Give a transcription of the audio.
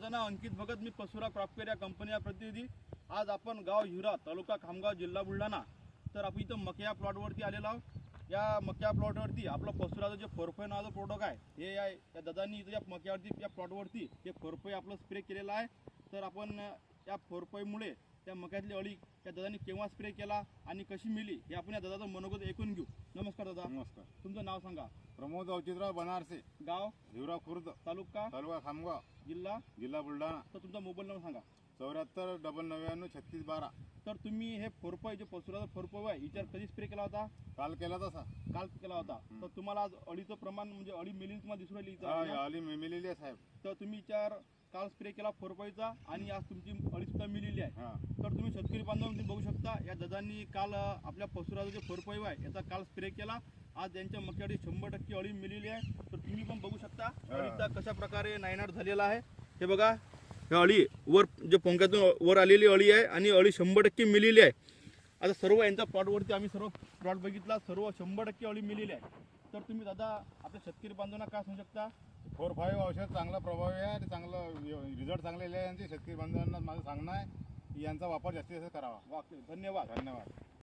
माझं नाव अंकित भगत, मी पसुरा क्रॉपकेअर या कंपनीचा प्रतिनिधी। आज आपण गाव हिवरा, तालुका खामगाव, जिल्हा बुलढाणा, तर आपण इथं मक्या प्लॉटवरती आलेलो आहोत। या मक्या प्लॉटवरती आपलं पसुराचं जे फोरफाय नावाचं प्रोडक्ट आहे, हे या दादांनी इथं या मक्यावरती, या प्लॉटवरती हे फोरफाय आपलं स्प्रे केलेलं आहे। तर आपण या फोरफायमुळे त्या मक्यातली अळी या दादांनी केव्हा स्प्रे केला आणि कशी मिली हे आपण या दादाचं मनोगत ऐकून घेऊ। नमस्कार दादा। नमस्कार। तुमचं नाव सांगा। प्रमोद अवचितराव बनारसे, गाव हिवरा खुर्द, तालुका खामगाव, जिल्हा बुलढाणा। तर तुमचा मोबाईल नंबर सांगा। 7499963612। तर तुम्ही हे फोरफाय जे पसुराचा फोरफाय आहे याच्यावर कधी स्प्रे केला होता? काल केला तसा। काल केला होता। तर तुम्हाला आज अळीचं प्रमाण म्हणजे अळी मिली तुम्हाला दिसून राहिली हा, इथं? आली मिलेली आहे साहेब। तर तुम्ही याच्यावर काल स्प्रे केला फोरफायचा आणि आज तुमची अळी सुद्धा मिलेली आहे। हा, तर तुम्ही शेतकरी बांधव तुम्ही बघू शकता, या दादांनी काल आपल्या पसुराचा जे फोरफाय आहे याचा काल स्प्रे केला। आज त्यांच्या मक्यावर 100% अळी मिलेली आहे। तर तुम्ही पण बघू शकता अळीचा कशा प्रकारे नायनाट झालेला आहे। हे बघा, ही अळी वर जे पंख्यातून वर आलेली अळी आहे आणि अळी 100% मिलेली आहे। आता सर्व यांच्या प्लॉटवरती आम्ही सर्व प्लॉट बघितला, सर्व 100% अळी मिलेली आहे। तर तुम्ही दादा आपल्या शेतकरी बांधवांना काय सांगू शकता? 4-5 औषध चांगला प्रभावी आहे आणि चांगलं रिझल्ट चांगले आले आहे। यांचे शेतकरी बांधवांना माझं सांगणं आहे की यांचा वापर जास्तीत जास्त करावा। धन्यवाद। धन्यवाद।